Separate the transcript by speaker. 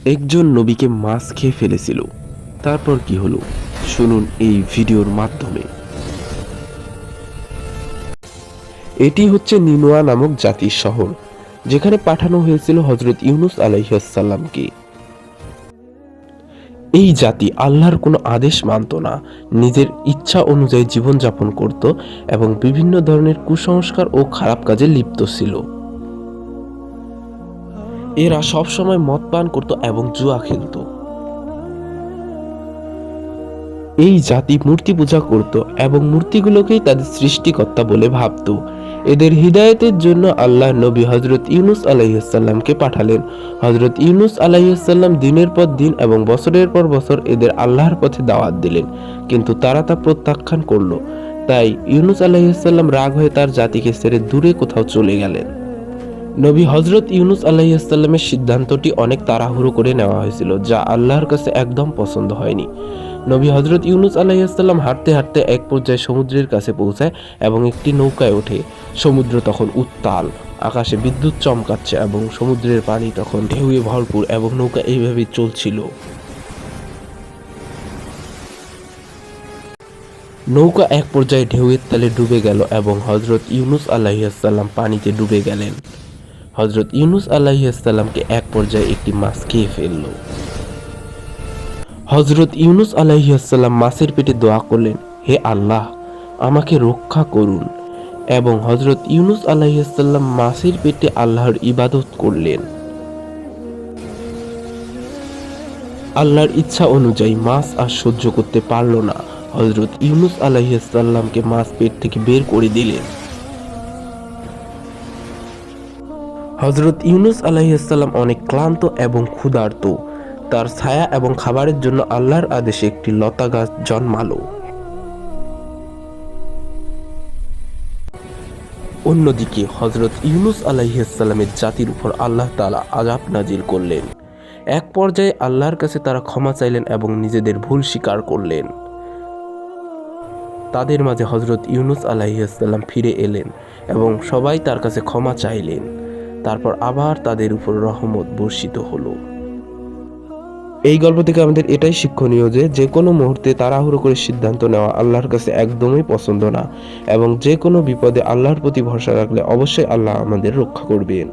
Speaker 1: একজন নবীকে মাছ খেয়ে ফেলেছিল। তারপর কি হলো শুনুন এই ভিডিওর মাধ্যমে। এটি হচ্ছে নিনোয়া নামক জাতির শহর, যেখানে পাঠানো হয়েছিল হযরত ইউনূস আলাইহিস সালামকে। এই জাতি আল্লাহর কোনো আদেশ মানত না, নিজের ইচ্ছা অনুযায়ী জীবনযাপন করত এবং বিভিন্ন ধরনের কুসংস্কার ও খারাপ কাজে লিপ্ত ছিল। এরা সবসময় মদ পান করত এবং জুয়া খেলত। এই জাতি মূর্তি পূজা করত এবং মূর্তিগুলোকেই তাদের সৃষ্টিকর্তা বলে ভাবত। এদের হিদায়াতের জন্য আল্লাহ নবী হযরত ইউনূস আলাইহিস সালামকে পাঠালেন। হযরত ইউনূস আলাইহিস সালাম দিনের পর দিন এবং বছরের পর বছর এদের আল্লাহর পথে দাওয়াত দিলেন, কিন্তু তারা তা প্রত্যাখ্যান করল। তাই ইউনূস আলাইহিস সালাম রাগ হয়ে তার জাতিকে ছেড়ে দূরে কোথাও চলে গেলেন। নবী হযরত ইউনূস আলাইহিস সালামের সিদ্ধান্তটি অনেক তাড়াহুড়ো করে নেওয়া হয়েছিল, যা আল্লাহর কাছে একদম পছন্দ হয়নি। নবী হযরত ইউনূস আলাইহিস সালাম হাঁটতে হাঁটতে এক পর্যায়ে সমুদ্রের কাছে পৌঁছায় এবং একটি নৌকায় ওঠে। সমুদ্র তখন উত্তাল, আকাশে বিদ্যুৎ চমকাচ্ছে এবং সমুদ্রের পানি তখন ঢেউয়ে ভরপুর এবং নৌকা এইভাবেই চলছিল। নৌকা এক পর্যায়ে ঢেউয়ের তালে ডুবে গেল এবং হযরত ইউনূস আলাইহিস সালাম পানিতে ডুবে গেলেন। হযরত ইউনূস আলাইহিস সালামকে এক পর্যায়ে একটি মাছ খেয়ে ফেলল। হযরত ইউনূস আলাইহিস সালাম মাছের পেটে দোয়া করলেন, হে আল্লাহ, আমাকে রক্ষা করুন, এবং হযরত ইউনূস আলাইহিস সালাম মাছের পেটে আল্লাহর ইবাদত করলেন। আল্লাহর ইচ্ছা অনুযায়ী মাছ আর সহ্য করতে পারল না। হযরত ইউনূস আলাইহিস সালামকে মাছ পেট থেকে বের করে দিলেন। হযরত ইউনূস আলাইহিস সালাম অনেক ক্লান্ত এবং ক্ষুধার্ত। তার ছায়া এবং খাবারের জন্য আল্লাহর আদেশে একটি লতা গাছ জন্মালো। অন্যদিকে হযরত ইউনূস আলাইহিস সালামের জাতির উপর আল্লাহ তাআলা আযাব নাজিল করলেন। এক পর্যায়ে আল্লাহর কাছে তারা ক্ষমা চাইলেন এবং নিজেদের ভুল স্বীকার করলেন। তাদের মাঝে হযরত ইউনূস আলাইহিস সালাম ফিরে এলেন এবং সবাই তার কাছে ক্ষমা চাইলেন। তারপর আবার তাদের উপর রহমত বর্ষিত হলো। এই গল্প থেকে আমাদের এটাই শিক্ষণীয় যে কোনো মুহূর্তে তাড়াহুড়ো করে সিদ্ধান্ত নেওয়া আল্লাহর কাছে একদমই পছন্দ না, এবং যে কোনো বিপদে আল্লাহর প্রতি ভরসা রাখলে অবশ্যই আল্লাহ আমাদের রক্ষা করবেন।